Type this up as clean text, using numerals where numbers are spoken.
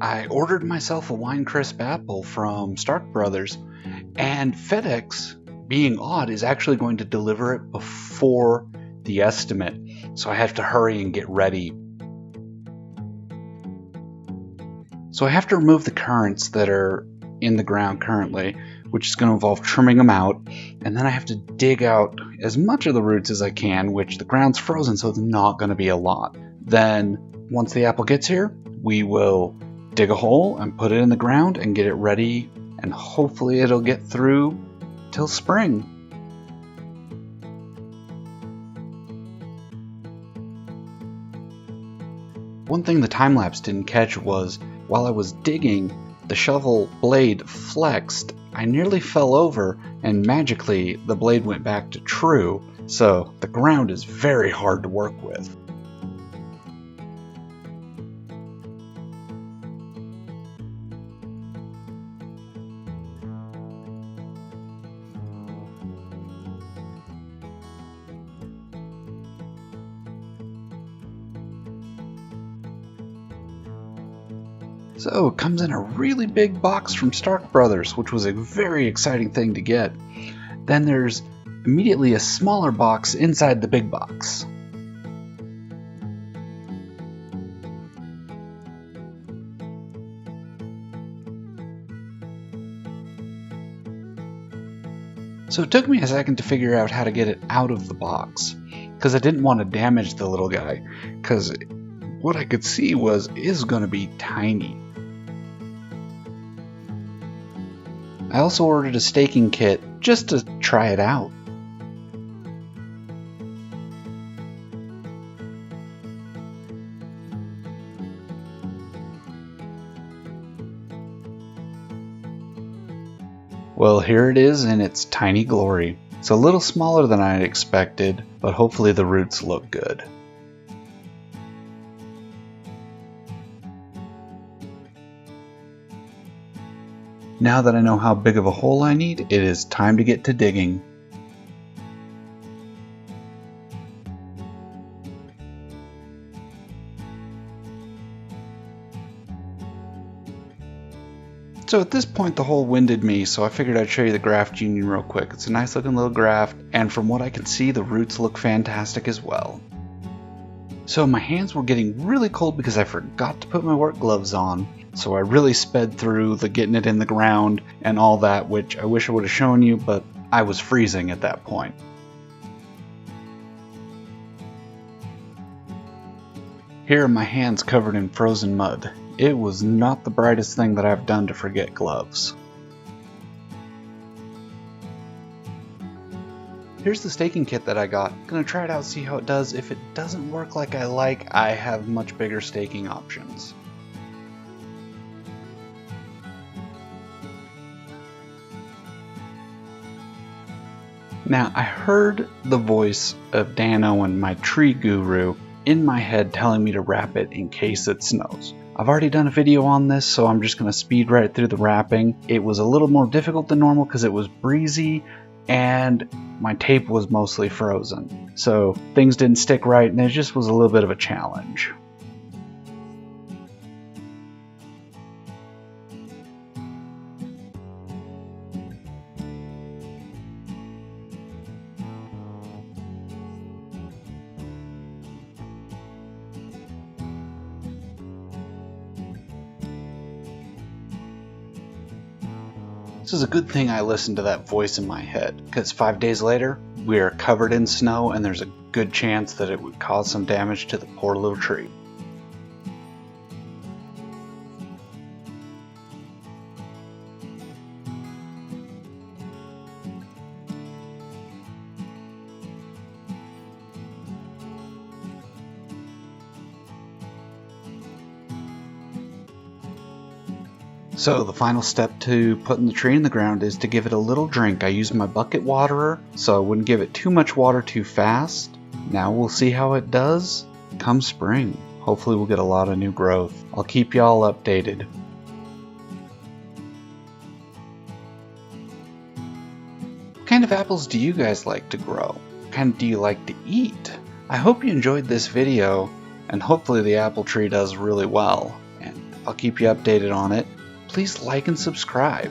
I ordered myself a Winecrisp Apple from Stark Brothers, and FedEx, being odd, is actually going to deliver it before the estimate, so I have to hurry and get ready. So I have to remove the currants that are in the ground currently, which is going to involve trimming them out, and then I have to dig out as much of the roots as I can, which the ground's frozen, so it's not going to be a lot. Then, once the apple gets here, we will dig a hole and put it in the ground and get it ready, and hopefully it'll get through till spring. One thing the time-lapse didn't catch was, while I was digging, the shovel blade flexed. I nearly fell over, and magically the blade went back to true, so the ground is very hard to work with. So it comes in a really big box from Stark Brothers, which was a very exciting thing to get. Then there's immediately a smaller box inside the big box. So it took me a second to figure out how to get it out of the box, because I didn't want to damage the little guy, because what I could see is going to be tiny. I also ordered a staking kit just to try it out. Well, here it is in its tiny glory. It's a little smaller than I had expected, but hopefully the roots look good. Now that I know how big of a hole I need, it is time to get to digging. So at this point the hole winded me, so I figured I'd show you the graft union real quick. It's a nice looking little graft, and from what I can see the roots look fantastic as well. So my hands were getting really cold because I forgot to put my work gloves on. So I really sped through the getting it in the ground and all that, which I wish I would have shown you, but I was freezing at that point. Here are my hands covered in frozen mud. It was not the brightest thing that I've done to forget gloves. Here's the staking kit that I got. Gonna try it out, see how it does. If it doesn't work like I like, I have much bigger staking options. Now, I heard the voice of Dan Owen, my tree guru, in my head telling me to wrap it in case it snows. I've already done a video on this, so I'm just going to speed right through the wrapping. It was a little more difficult than normal because it was breezy and my tape was mostly frozen. So things didn't stick right and it just was a little bit of a challenge. This is a good thing I listened to that voice in my head, because 5 days later, we are covered in snow and there's a good chance that it would cause some damage to the poor little tree. So the final step to putting the tree in the ground is to give it a little drink. I used my bucket waterer, so I wouldn't give it too much water too fast. Now we'll see how it does come spring. Hopefully we'll get a lot of new growth. I'll keep y'all updated. What kind of apples do you guys like to grow? What kind do you like to eat? I hope you enjoyed this video, and hopefully the apple tree does really well. And I'll keep you updated on it. Please like and subscribe.